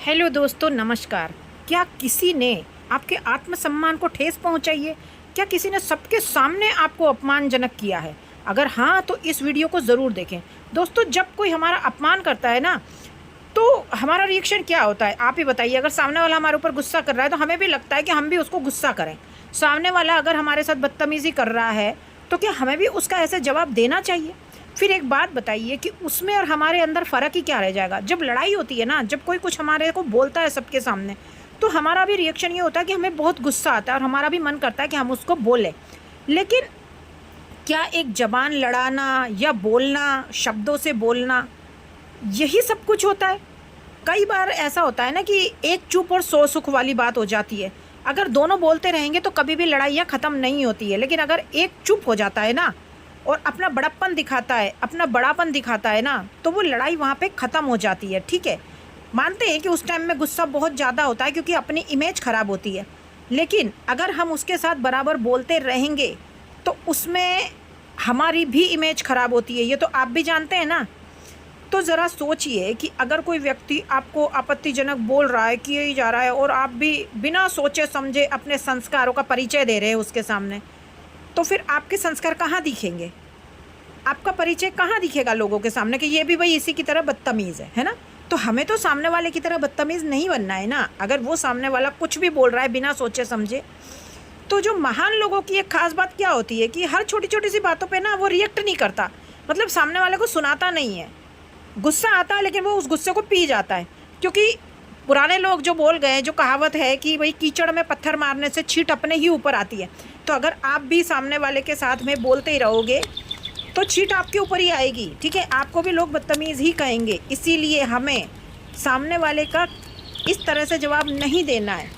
Hello दोस्तों, नमस्कार। क्या किसी ने आपके आत्मसम्मान को ठेस पहुंचाई है? क्या किसी ने सबके सामने आपको अपमानजनक किया है? अगर हाँ, तो इस वीडियो को ज़रूर देखें। दोस्तों, जब कोई हमारा अपमान करता है ना, तो हमारा रिएक्शन क्या होता है आप ही बताइए। अगर सामने वाला हमारे ऊपर गुस्सा कर रहा है तो हमें भी लगता है कि हम भी उसको गुस्सा करें। सामने वाला अगर हमारे साथ बदतमीज़ी कर रहा है तो क्या हमें भी उसका ऐसे जवाब देना चाहिए? फिर एक बात बताइए कि उसमें और हमारे अंदर फ़र्क ही क्या रह जाएगा? जब लड़ाई होती है ना, जब कोई कुछ हमारे को बोलता है सबके सामने, तो हमारा भी रिएक्शन ये होता है कि हमें बहुत गुस्सा आता है और हमारा भी मन करता है कि हम उसको बोलें। लेकिन क्या एक ज़बान लड़ाना या बोलना, शब्दों से बोलना, यही सब कुछ होता है? कई बार ऐसा होता है ना कि एक चुप और सौ सुख वाली बात हो जाती है। अगर दोनों बोलते रहेंगे तो कभी भी लड़ाइयाँ ख़त्म नहीं होती है। लेकिन अगर एक चुप हो जाता है ना और अपना बड़प्पन दिखाता है, अपना बड़ापन दिखाता है ना, तो वो लड़ाई वहाँ पे ख़त्म हो जाती है। ठीक है, मानते हैं कि उस टाइम में गुस्सा बहुत ज़्यादा होता है क्योंकि अपनी इमेज ख़राब होती है। लेकिन अगर हम उसके साथ बराबर बोलते रहेंगे तो उसमें हमारी भी इमेज ख़राब होती है। ये तो आप भी जानते हैं ना। तो ज़रा सोचिए कि अगर कोई व्यक्ति आपको आपत्तिजनक बोल रहा है, किए ही जा रहा है, और आप भी बिना सोचे समझे अपने संस्कारों का परिचय दे रहे हैं उसके सामने, तो फिर आपके संस्कार कहाँ दिखेंगे? आपका परिचय कहाँ दिखेगा लोगों के सामने कि ये भी भाई इसी की तरह बदतमीज़ है ना? तो हमें तो सामने वाले की तरह बदतमीज़ नहीं बनना है ना। अगर वो सामने वाला कुछ भी बोल रहा है बिना सोचे समझे, तो जो महान लोगों की एक ख़ास बात क्या होती है कि हर छोटी छोटी सी बातों पे ना वो रिएक्ट नहीं करता। मतलब सामने वाले को सुनाता नहीं है। गुस्सा आता है लेकिन वो उस गुस्से को पी जाता है। क्योंकि पुराने लोग जो बोल गए, जो कहावत है कि भाई कीचड़ में पत्थर मारने से छींट अपने ही ऊपर आती है। तो अगर आप भी सामने वाले के साथ में बोलते ही रहोगे तो छींट आपके ऊपर ही आएगी। ठीक है, आपको भी लोग बदतमीज़ ही कहेंगे। इसीलिए हमें सामने वाले का इस तरह से जवाब नहीं देना है।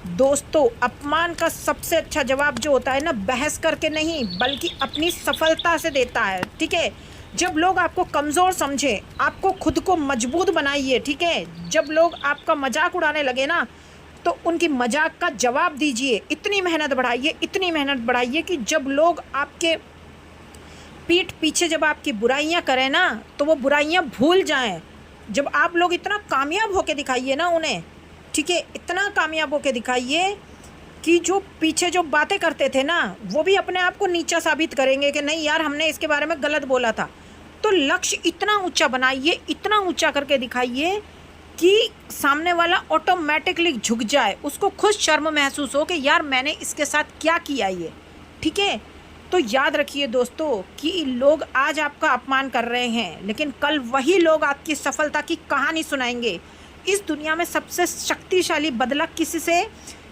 दोस्तों, अपमान का सबसे अच्छा जवाब जो होता है ना, बहस करके नहीं बल्कि अपनी सफलता से देता है। ठीक है, जब लोग आपको कमज़ोर समझे, आपको खुद को मजबूत बनाइए। ठीक है, जब लोग आपका मजाक उड़ाने लगे ना, तो उनकी मजाक का जवाब दीजिए। इतनी मेहनत बढ़ाइए, इतनी मेहनत बढ़ाइए कि जब लोग आपके पीठ पीछे जब आपकी बुराइयां करें ना, तो वो बुराइयां भूल जाएं। जब आप लोग इतना कामयाब होके दिखाइए ना उन्हें, ठीक है, इतना कामयाब होके दिखाइए कि जो पीछे जो बातें करते थे ना, वो भी अपने आप को नीचा साबित करेंगे कि नहीं यार, हमने इसके बारे में गलत बोला था। तो लक्ष्य इतना ऊंचा बनाइए, इतना ऊंचा करके दिखाइए कि सामने वाला ऑटोमेटिकली झुक जाए, उसको खुद शर्म महसूस हो कि यार मैंने इसके साथ क्या किया ये। ठीक है, तो याद रखिए दोस्तों कि लोग आज आपका अपमान कर रहे हैं, लेकिन कल वही लोग आपकी सफलता की कहानी सुनाएंगे। इस दुनिया में सबसे शक्तिशाली बदला किसी से,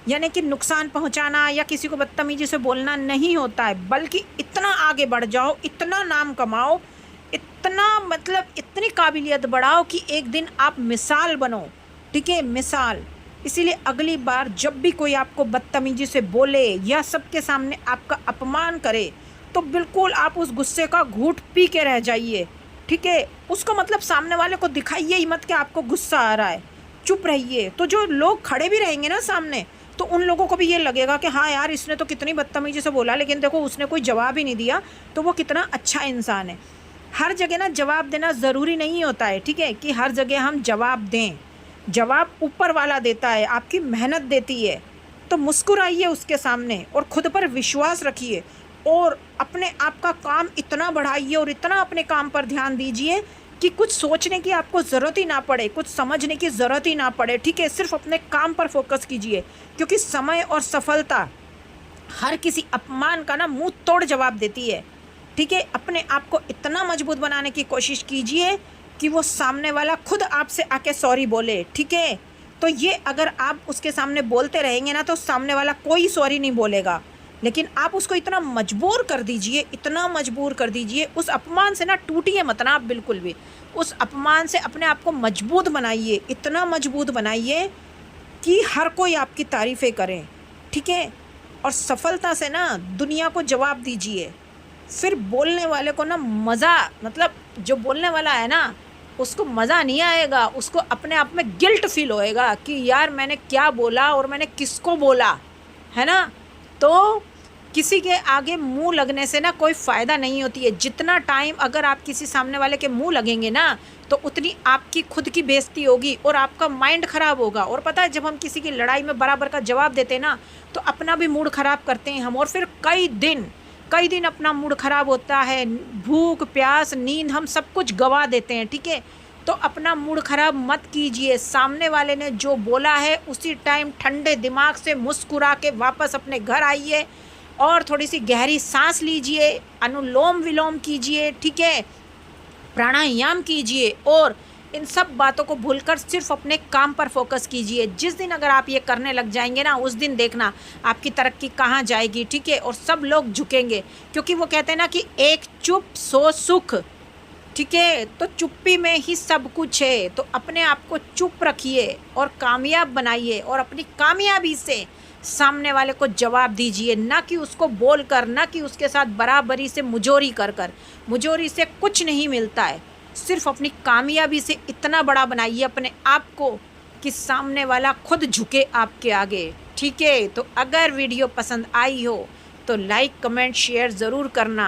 यानी कि नुकसान पहुंचाना या किसी को बदतमीजी से बोलना नहीं होता है, बल्कि इतना आगे बढ़ जाओ, इतना नाम कमाओ, इतना मतलब इतनी काबिलियत बढ़ाओ कि एक दिन आप मिसाल बनो। ठीक है, मिसाल। इसीलिए अगली बार जब भी कोई आपको बदतमीजी से बोले या सबके सामने आपका अपमान करे, तो बिल्कुल आप उस गुस्से का घूंट पी के रह जाइए। ठीक है, उसको मतलब सामने वाले को दिखाइए ही मत कि आपको गुस्सा आ रहा है, चुप रहिए। तो जो लोग खड़े भी रहेंगे ना सामने, तो उन लोगों को भी ये लगेगा कि हाँ यार, इसने तो कितनी बदतमीजी से बोला, लेकिन देखो उसने कोई जवाब ही नहीं दिया, तो वो कितना अच्छा इंसान है। हर जगह ना जवाब देना ज़रूरी नहीं होता है। ठीक है, कि हर जगह हम जवाब दें। जवाब ऊपर वाला देता है, आपकी मेहनत देती है। तो मुस्कुराइए उसके सामने और ख़ुद पर विश्वास रखिए और अपने आप का काम इतना बढ़ाइए और इतना अपने काम पर ध्यान दीजिए कि कुछ सोचने की आपको ज़रूरत ही ना पड़े, कुछ समझने की ज़रूरत ही ना पड़े। ठीक है, सिर्फ अपने काम पर फोकस कीजिए, क्योंकि समय और सफलता हर किसी अपमान का ना मुंह तोड़ जवाब देती है। ठीक है, अपने आप को इतना मजबूत बनाने की कोशिश कीजिए कि वो सामने वाला खुद आपसे आके सॉरी बोले। ठीक है, तो ये अगर आप उसके सामने बोलते रहेंगे ना, तो सामने वाला कोई सॉरी नहीं बोलेगा। लेकिन आप उसको इतना मजबूर कर दीजिए, इतना मजबूर कर दीजिए, उस अपमान से ना टूटिए मत ना आप बिल्कुल भी। उस अपमान से अपने आप को मजबूत बनाइए, इतना मजबूत बनाइए कि हर कोई आपकी तारीफ़ें करें। ठीक है, और सफलता से ना दुनिया को जवाब दीजिए। फिर बोलने वाले को ना मज़ा, मतलब जो बोलने वाला है ना, उसको मज़ा नहीं आएगा, उसको अपने आप में गिल्ट फील होएगा कि यार मैंने क्या बोला और मैंने किसको बोला, है ना। तो किसी के आगे मुंह लगने से ना कोई फ़ायदा नहीं होती है। जितना टाइम अगर आप किसी सामने वाले के मुंह लगेंगे ना, तो उतनी आपकी खुद की बेइज्जती होगी और आपका माइंड ख़राब होगा। और पता है, जब हम किसी की लड़ाई में बराबर का जवाब देते हैं ना, तो अपना भी मूड ख़राब करते हैं हम, और फिर कई दिन अपना मूड ख़राब होता है। भूख प्यास नींद हम सब कुछ गवा देते हैं। ठीक है, तो अपना मूड ख़राब मत कीजिए। सामने वाले ने जो बोला है उसी टाइम ठंडे दिमाग से मुस्कुरा के वापस अपने घर आइए और थोड़ी सी गहरी सांस लीजिए, अनुलोम विलोम कीजिए, ठीक है, प्राणायाम कीजिए और इन सब बातों को भूलकर सिर्फ अपने काम पर फोकस कीजिए। जिस दिन अगर आप ये करने लग जाएंगे ना, उस दिन देखना आपकी तरक्की कहाँ जाएगी। ठीक है, और सब लोग झुकेंगे, क्योंकि वो कहते हैं ना कि एक चुप सो सुख। ठीक है, तो चुप्पी में ही सब कुछ है। तो अपने आप को चुप रखिए और कामयाब बनाइए, और अपनी कामयाबी से सामने वाले को जवाब दीजिए, ना कि उसको बोल कर, ना कि उसके साथ बराबरी से मुजोरी कर। मुजोरी से कुछ नहीं मिलता है। सिर्फ अपनी कामयाबी से इतना बड़ा बनाइए अपने आप को कि सामने वाला खुद झुके आपके आगे। ठीक है, तो अगर वीडियो पसंद आई हो तो लाइक कमेंट शेयर ज़रूर करना।